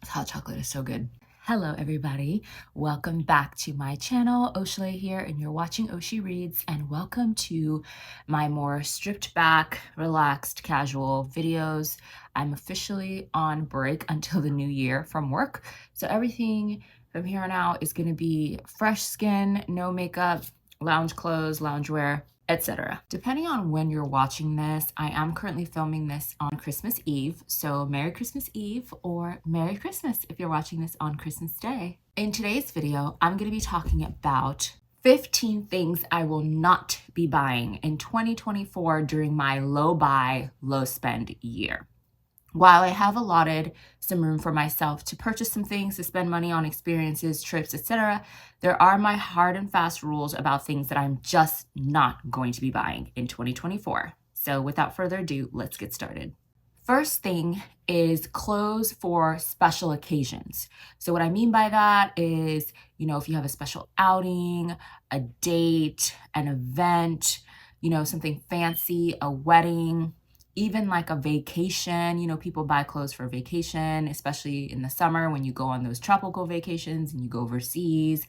Hot chocolate is so good. Hello, everybody. Welcome back to my channel. Ochuole here, and you're watching Oshi Reads, and welcome to my more stripped back, relaxed, casual videos. I'm officially on break until the new year from work, so everything from here on out is going to be fresh skin, no makeup, lounge clothes, loungewear, etc. Depending on when you're watching this, I am currently filming this on Christmas Eve, so Merry Christmas Eve or Merry Christmas if you're watching this on Christmas Day. In today's video, I'm going to be talking about 15 things I will not be buying in 2024 during my low buy, low spend year. While I have allotted some room for myself to purchase some things, to spend money on experiences, trips, etc., there are my hard and fast rules about things that I'm just not going to be buying in 2024. So without further ado, let's get started. First thing is clothes for special occasions. So what I mean by that is, if you have a special outing, a date, an event, something fancy, a wedding, even like a vacation, people buy clothes for vacation, especially in the summer when you go on those tropical vacations and you go overseas.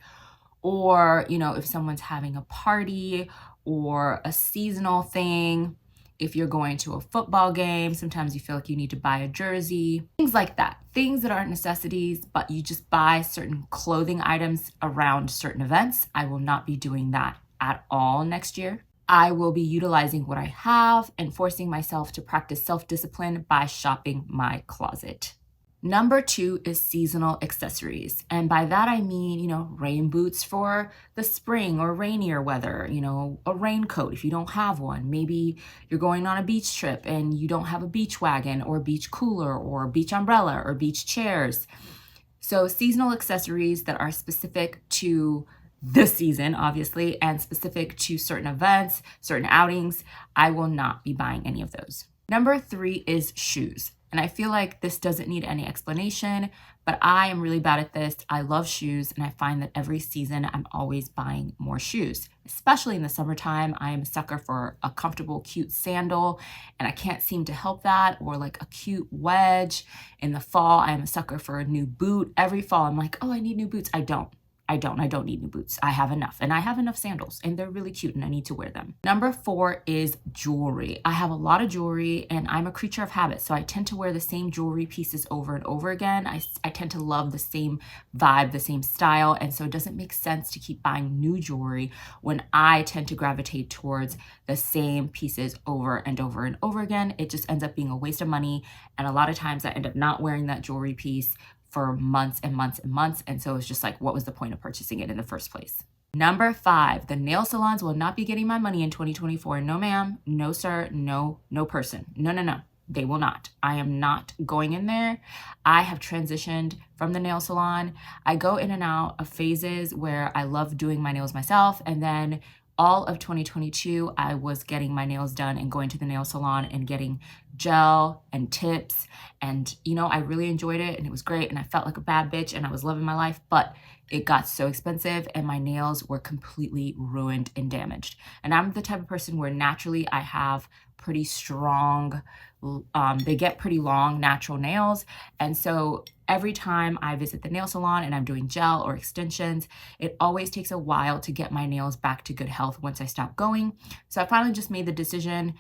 Or, if someone's having a party or a seasonal thing, if you're going to a football game, sometimes you feel like you need to buy a jersey, things like that. Things that aren't necessities, but you just buy certain clothing items around certain events. I will not be doing that at all next year. I will be utilizing what I have and forcing myself to practice self-discipline by shopping my closet. Number 2 is seasonal accessories. And by that I mean, rain boots for the spring or rainier weather, a raincoat if you don't have one. Maybe you're going on a beach trip and you don't have a beach wagon or beach cooler or beach umbrella or beach chairs. So seasonal accessories that are specific to this season, obviously, and specific to certain events, certain outings, I will not be buying any of those. Number 3 is shoes. And I feel like this doesn't need any explanation, but I am really bad at this. I love shoes, and I find that every season I'm always buying more shoes, especially in the summertime. I am a sucker for a comfortable, cute sandal, and I can't seem to help that, or like a cute wedge. In the fall, I am a sucker for a new boot. Every fall, I'm like, oh, I need new boots. I don't need new boots. I have enough, and I have enough sandals, and they're really cute and I need to wear them. Number 4 is jewelry. I have a lot of jewelry, and I'm a creature of habit, so I tend to wear the same jewelry pieces over and over again. I tend to love the same vibe, the same style, and so it doesn't make sense to keep buying new jewelry when I tend to gravitate towards the same pieces over and over and over again. It just ends up being a waste of money, and a lot of times I end up not wearing that jewelry piece for months and months and months. And so it's just like, what was the point of purchasing it in the first place? Number 5, the nail salons will not be getting my money in 2024. No, ma'am. No, sir. No person. No. They will not. I am not going in there. I have transitioned from the nail salon. I go in and out of phases where I love doing my nails myself, and then all of 2022, I was getting my nails done and going to the nail salon and getting gel and tips. And, I really enjoyed it, and it was great. And I felt like a bad bitch, and I was loving my life, but it got so expensive and my nails were completely ruined and damaged. And I'm the type of person where naturally I have pretty strong, they get pretty long natural nails. And so every time I visit the nail salon and I'm doing gel or extensions, it always takes a while to get my nails back to good health once I stop going. So I finally just made the decision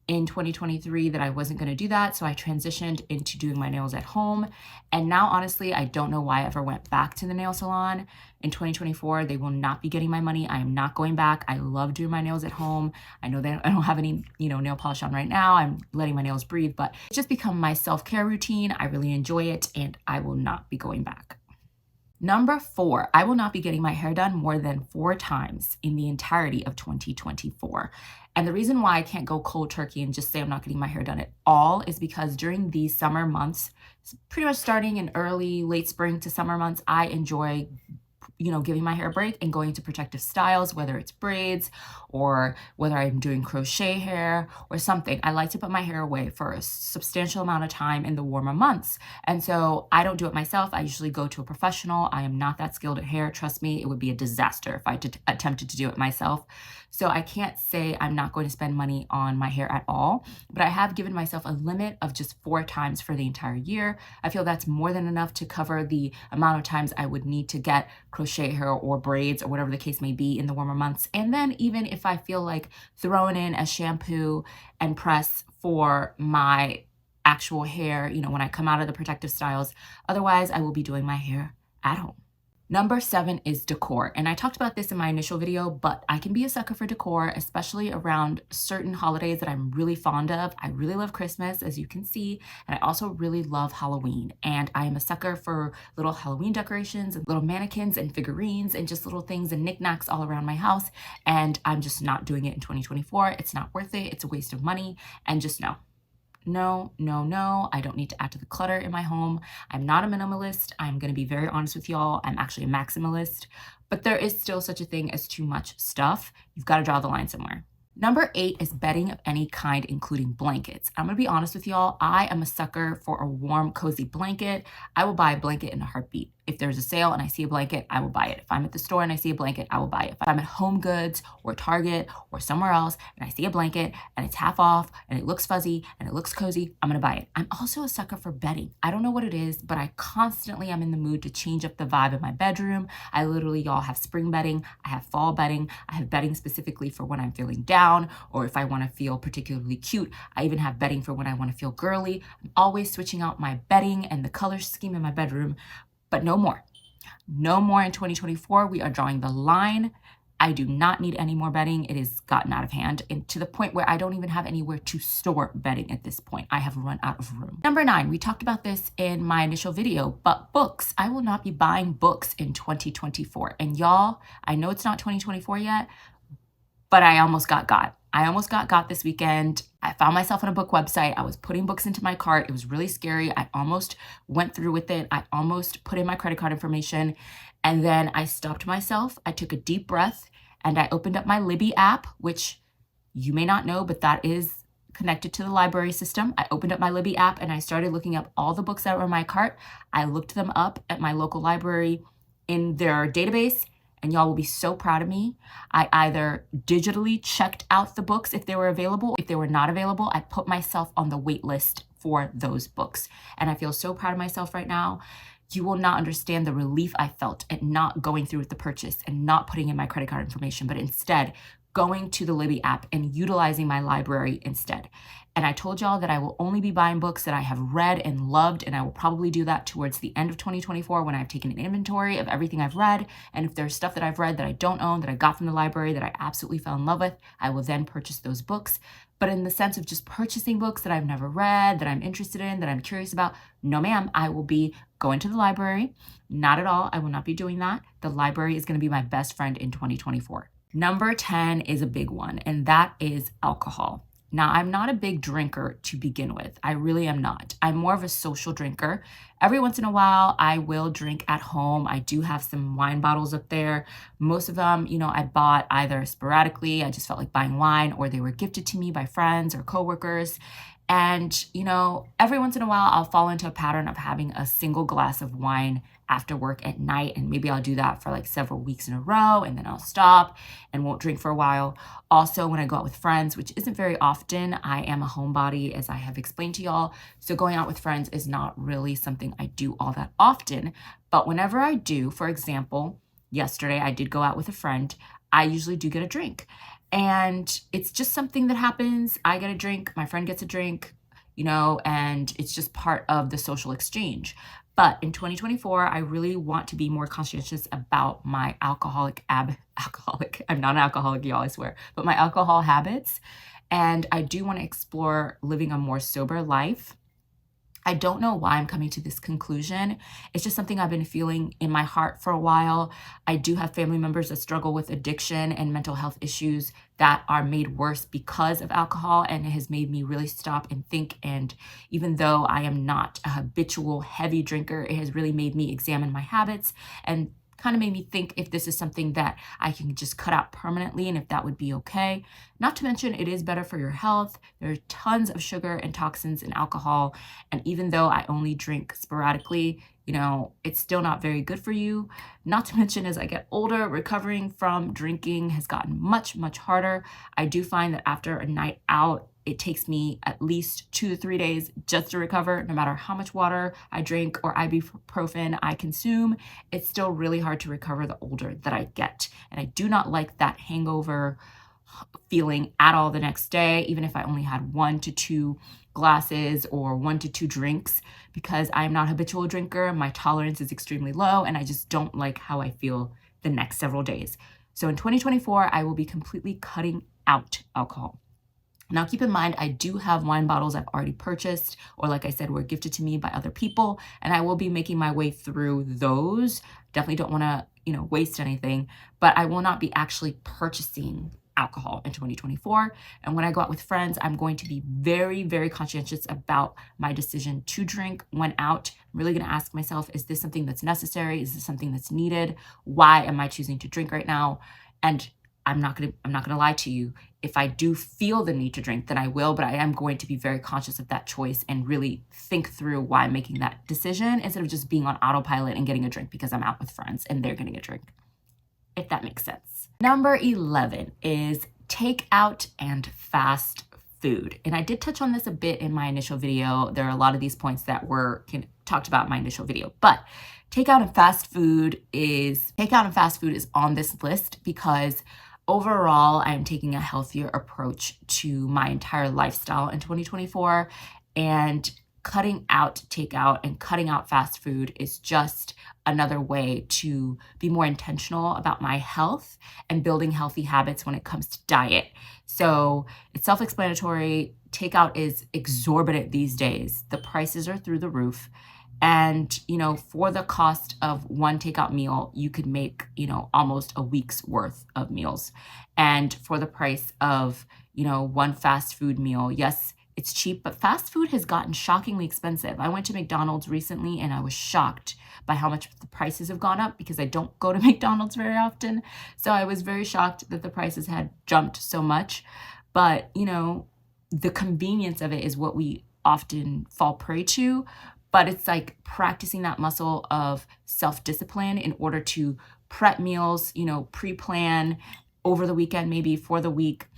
in 2023 that I wasn't going to do that. So I transitioned into doing my nails at home. And now, honestly, I don't know why I ever went back to the nail salon. In 2024, they will not be getting my money. I am not going back. I love doing my nails at home. I know that I don't have any, nail polish on right now. I'm letting my nails breathe, but it's just become my self-care routine. I really enjoy it, and I will not be going back. Number 4, I will not be getting my hair done more than 4 times in the entirety of 2024. And the reason why I can't go cold turkey and just say I'm not getting my hair done at all is because during these summer months, pretty much starting in late spring to summer months, I enjoy giving my hair a break and going to protective styles, whether it's braids or whether I'm doing crochet hair or something. I like to put my hair away for a substantial amount of time in the warmer months. And so I don't do it myself. I usually go to a professional. I am not that skilled at hair. Trust me, it would be a disaster if I attempted to do it myself. So I can't say I'm not going to spend money on my hair at all, but I have given myself a limit of just 4 times for the entire year. I feel that's more than enough to cover the amount of times I would need to get crochet hair or braids or whatever the case may be in the warmer months. And then even if I feel like throwing in a shampoo and press for my actual hair, when I come out of the protective styles, otherwise I will be doing my hair at home. Number 7 is decor. And I talked about this in my initial video, but I can be a sucker for decor, especially around certain holidays that I'm really fond of. I really love Christmas, as you can see, and I also really love Halloween. And I am a sucker for little Halloween decorations and little mannequins and figurines and just little things and knickknacks all around my house. And I'm just not doing it in 2024. It's not worth it. It's a waste of money. And just no. No, no, no, I don't need to add to the clutter in my home. I'm not a minimalist. I'm going to be very honest with y'all. I'm actually a maximalist, but there is still such a thing as too much stuff. You've got to draw the line somewhere. Number 8 is bedding of any kind, including blankets. I'm gonna be honest with y'all, I am a sucker for a warm, cozy blanket. I will buy a blanket in a heartbeat. If there's a sale and I see a blanket, I will buy it. If I'm at the store and I see a blanket, I will buy it. If I'm at Home Goods or Target or somewhere else and I see a blanket and it's half off and it looks fuzzy and it looks cozy, I'm gonna buy it. I'm also a sucker for bedding. I don't know what it is, but I constantly am in the mood to change up the vibe of my bedroom. I literally, y'all, have spring bedding, I have fall bedding, I have bedding specifically for when I'm feeling down or if I want to feel particularly cute. I even have bedding for when I want to feel girly. I'm always switching out my bedding and the color scheme in my bedroom, but no more. No more in 2024. We are drawing the line. I do not need any more bedding. It has gotten out of hand and to the point where I don't even have anywhere to store bedding at this point. I have run out of room. Number 9, we talked about this in my initial video, but books. I will not be buying books in 2024. And y'all, I know it's not 2024 yet, but I almost got. I almost got this weekend. I found myself on a book website. I was putting books into my cart. It was really scary. I almost went through with it. I almost put in my credit card information. And then I stopped myself. I took a deep breath and I opened up my Libby app, which you may not know, but that is connected to the library system. I opened up my Libby app and I started looking up all the books that were in my cart. I looked them up at my local library in their database. And y'all will be so proud of me. I either digitally checked out the books if they were available. If they were not available, I put myself on the wait list for those books. And I feel so proud of myself right now. You will not understand the relief I felt at not going through with the purchase and not putting in my credit card information, but instead going to the Libby app and utilizing my library instead. And I told y'all that I will only be buying books that I have read and loved, and I will probably do that towards the end of 2024 when I've taken an inventory of everything I've read. And if there's stuff that I've read that I don't own, that I got from the library, that I absolutely fell in love with, I will then purchase those books. But in the sense of just purchasing books that I've never read, that I'm interested in, that I'm curious about, no ma'am, I will be going to the library. Not at all. I will not be doing that. The library is going to be my best friend in 2024. Number 10 is a big one, and that is alcohol. Now, I'm not a big drinker to begin with. I really am not. I'm more of a social drinker. Every once in a while, I will drink at home. I do have some wine bottles up there. Most of them, I bought either sporadically. I just felt like buying wine, or they were gifted to me by friends or coworkers. And, every once in a while, I'll fall into a pattern of having a single glass of wine after work at night. And maybe I'll do that for like several weeks in a row, and then I'll stop and won't drink for a while. Also, when I go out with friends, which isn't very often, I am a homebody, as I have explained to y'all. So going out with friends is not really something I do all that often. But whenever I do, for example, yesterday I did go out with a friend, I usually do get a drink. And it's just something that happens. I get a drink, my friend gets a drink, and it's just part of the social exchange. But in 2024, I really want to be more conscientious about my I'm not an alcoholic, y'all, I swear, but my alcohol habits. And I do want to explore living a more sober life. I don't know why I'm coming to this conclusion. It's just something I've been feeling in my heart for a while. I do have family members that struggle with addiction and mental health issues that are made worse because of alcohol, and it has made me really stop and think. And even though I am not a habitual heavy drinker, it has really made me examine my habits and kind of made me think if this is something that I can just cut out permanently and if that would be okay. Not to mention, it is better for your health. There are tons of sugar and toxins in alcohol. And even though I only drink sporadically, you know, it's still not very good for you. Not to mention, as I get older, recovering from drinking has gotten much, much harder. I do find that after a night out, it takes me at least 2 to 3 days just to recover, no matter how much water I drink or ibuprofen I consume. It's still really hard to recover the older that I get. And I do not like that hangover feeling at all the next day, even if I only had 1 to 2 glasses or 1 to 2 drinks, because I'm not a habitual drinker. My tolerance is extremely low, and I just don't like how I feel the next several days. So in 2024, I will be completely cutting out alcohol. Now, keep in mind, I do have wine bottles I've already purchased, or like I said, were gifted to me by other people, and I will be making my way through those. Definitely don't want to, you know, waste anything, but I will not be actually purchasing alcohol in 2024. And when I go out with friends, I'm going to be very, very conscientious about my decision to drink when out. I'm really going to ask myself, is this something that's necessary? Is this something that's needed? Why am I choosing to drink right now? And I'm not gonna lie to you. If I do feel the need to drink, then I will, but I am going to be very conscious of that choice and really think through why I'm making that decision instead of just being on autopilot and getting a drink because I'm out with friends and they're getting a drink, if that makes sense. Number 11 is takeout and fast food. And I did touch on this a bit in my initial video. There are a lot of these points that were talked about in my initial video, but takeout and fast food is on this list because overall, I'm taking a healthier approach to my entire lifestyle in 2024, and cutting out takeout and cutting out fast food is just another way to be more intentional about my health and building healthy habits when it comes to diet. So it's self-explanatory. Takeout is exorbitant these days. The prices are through the roof. And, you know, for the cost of one takeout meal, you could make, you know, almost a week's worth of meals. And for the price of, you know, one fast food meal, yes, it's cheap, but fast food has gotten shockingly expensive. I went to McDonald's recently and I was shocked by how much the prices have gone up because I don't go to McDonald's very often. So I was very shocked that the prices had jumped so much. But, you know, the convenience of it is what we often fall prey to. But it's like practicing that muscle of self-discipline in order to prep meals, you know, pre-plan over the weekend, maybe for the week.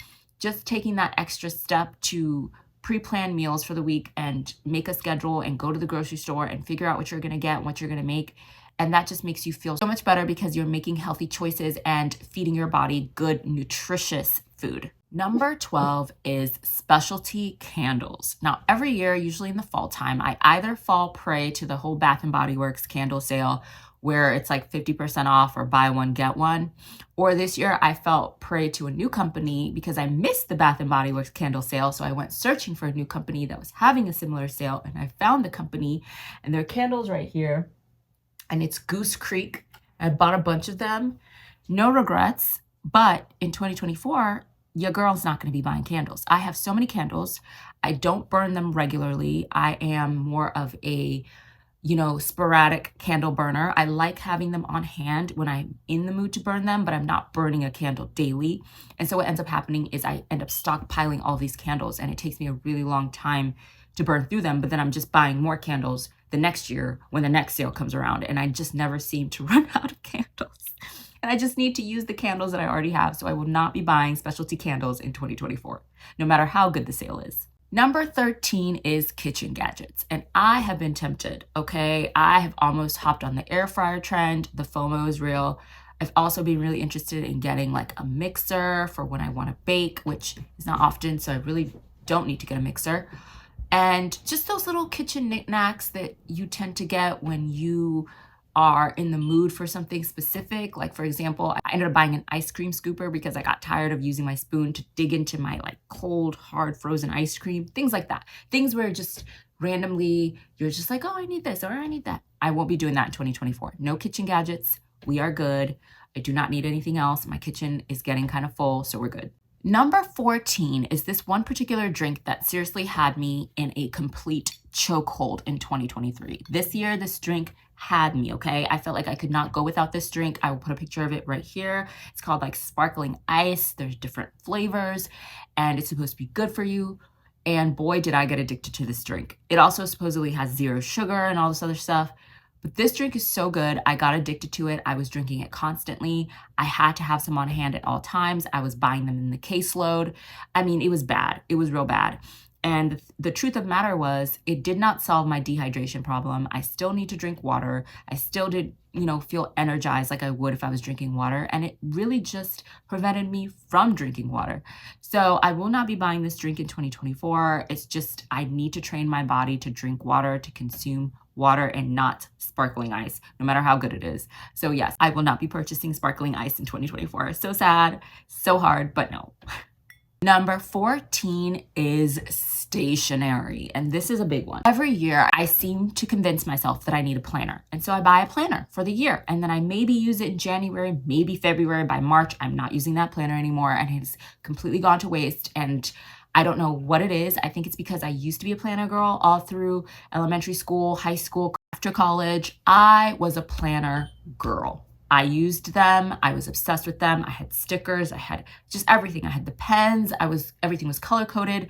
Just taking that extra step to pre-plan meals for the week and make a schedule and go to the grocery store and figure out what you're going to get, what you're going to make. And that just makes you feel so much better because you're making healthy choices and feeding your body good, nutritious food. Number 12 is specialty candles. Now, every year, usually in the fall time, I either fall prey to the whole Bath & Body Works candle sale where it's like 50% off or buy one, get one. Or this year, I fell prey to a new company because I missed the Bath & Body Works candle sale. So I went searching for a new company that was having a similar sale, and I found the company and their candles right here. And it's Goose Creek. I bought a bunch of them. No regrets. But in 2024, your girl's not going to be buying candles. I have so many candles. I don't burn them regularly. I am more of a, you know, sporadic candle burner. I like having them on hand when I'm in the mood to burn them, but I'm not burning a candle daily. And so what ends up happening is I end up stockpiling all these candles, and it takes me a really long time to burn through them, but then I'm just buying more candles the next year when the next sale comes around, and I just never seem to run out of candles. And I just need to use the candles that I already have, so I will not be buying specialty candles in 2024, no matter how good the sale is. Number 13 is kitchen gadgets, and I have been tempted, okay? I have almost hopped on the air fryer trend. The FOMO is real. I've also been really interested in getting like a mixer for when I want to bake, which is not often, so I really don't need to get a mixer. And just those little kitchen knickknacks that you tend to get when you are in the mood for something specific. Like, for example, I ended up buying an ice cream scooper because I got tired of using my spoon to dig into my like cold, hard, frozen ice cream, things like that. Things where just randomly you're just like, oh, I need this or I need that. I won't be doing that in 2024. No kitchen gadgets. We are good. I do not need anything else. My kitchen is getting kind of full, so we're good. Number 14 is this one particular drink that seriously had me in a complete chokehold in 2023. This year, this drink had me, okay? I felt like I could not go without this drink. I will put a picture of it right here. It's called like sparkling ice. There's different flavors and it's supposed to be good for you. And boy, did I get addicted to this drink. It also supposedly has 0 sugar and all this other stuff. But this drink is so good. I got addicted to it. I was drinking it constantly. I had to have some on hand at all times. I was buying them in the caseload. I mean, it was bad. It was real bad. And the truth of the matter was, it did not solve my dehydration problem. I still need to drink water. I still did, feel energized like I would if I was drinking water. And it really just prevented me from drinking water. So I will not be buying this drink in 2024. It's just, I need to train my body to drink water, to consume water and not sparkling ice, no matter how good it is. So yes, I will not be purchasing sparkling ice in 2024. So sad, so hard, but no. Number 14 is stationery, and this is a big one. Every year, I seem to convince myself that I need a planner, and so I buy a planner for the year, and then I maybe use it in January, maybe February. By March, I'm not using that planner anymore, and it's completely gone to waste, and I don't know what it is. I think it's because I used to be a planner girl all through elementary school, high school, after college. I was a planner girl. I used them. I was obsessed with them. I had stickers. I had just everything. I had the pens. Everything was color coded.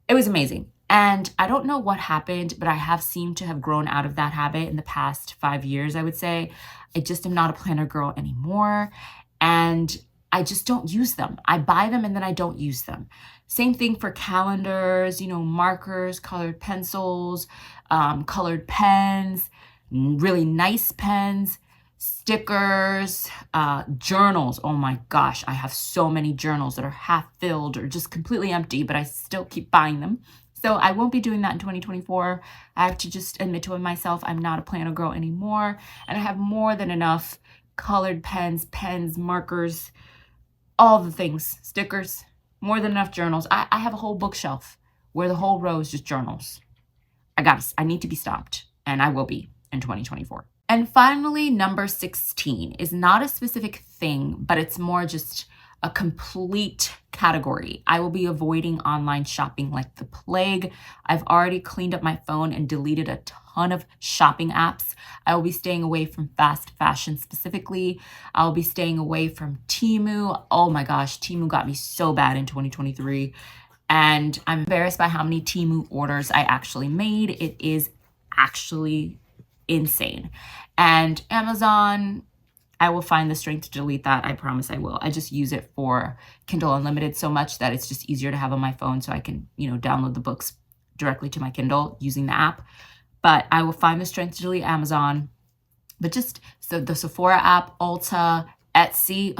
It was amazing. And I don't know what happened, but I have seemed to have grown out of that habit in the past 5 years, I would say. I just am not a planner girl anymore. And I just don't use them. I buy them and then I don't use them. Same thing for calendars, markers, colored pencils, colored pens, really nice pens, stickers, journals. Oh my gosh, I have so many journals that are half filled or just completely empty, but I still keep buying them. So I won't be doing that in 2024. I have to just admit to myself, I'm not a planner girl anymore. And I have more than enough colored pens, markers, all the things, stickers, more than enough journals. I have a whole bookshelf where the whole row is just journals. I need to be stopped, and I will be in 2024. And finally, number 16 is not a specific thing, but it's more just a complete category. I will be avoiding online shopping like the plague. I've already cleaned up my phone and deleted a ton of shopping apps. I will be staying away from fast fashion specifically. I will be staying away from Temu. Oh my gosh, Temu got me so bad in 2023. And I'm embarrassed by how many Temu orders I actually made. It is actually insane. And Amazon, I will find the strength to delete that. I promise I will. I just use it for Kindle Unlimited so much that it's just easier to have on my phone so I can, download the books directly to my Kindle using the app. But I will find the strength to delete Amazon. But so the Sephora app, Ulta, Etsy,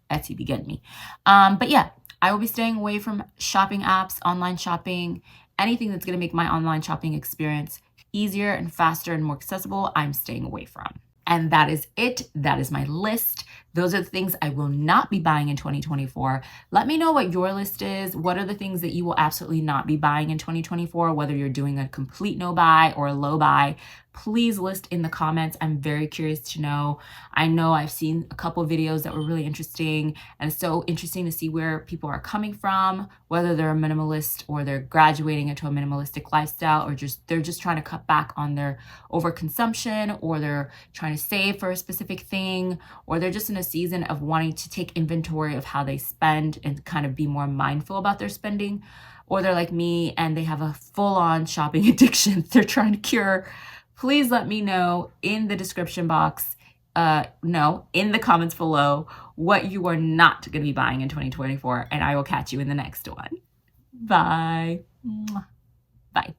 Etsy be getting me. But yeah, I will be staying away from shopping apps, online shopping, anything that's going to make my online shopping experience easier and faster and more accessible, I'm staying away from. And that is it. That is my list. Those are the things I will not be buying in 2024. Let me know what your list is. What are the things that you will absolutely not be buying in 2024, whether you're doing a complete no buy or a low buy. Please list in the comments. I'm very curious to know. I know I've seen a couple of videos that were really interesting, and it's so interesting to see where people are coming from, whether they're a minimalist or they're graduating into a minimalistic lifestyle, or they're just trying to cut back on their overconsumption, or they're trying to save for a specific thing, or they're just in a season of wanting to take inventory of how they spend and kind of be more mindful about their spending, or they're like me and they have a full-on shopping addiction they're trying to cure. Please let me know in the description box, in the comments below, what you are not going to be buying in 2024, and I will catch you in the next one. Bye. Bye.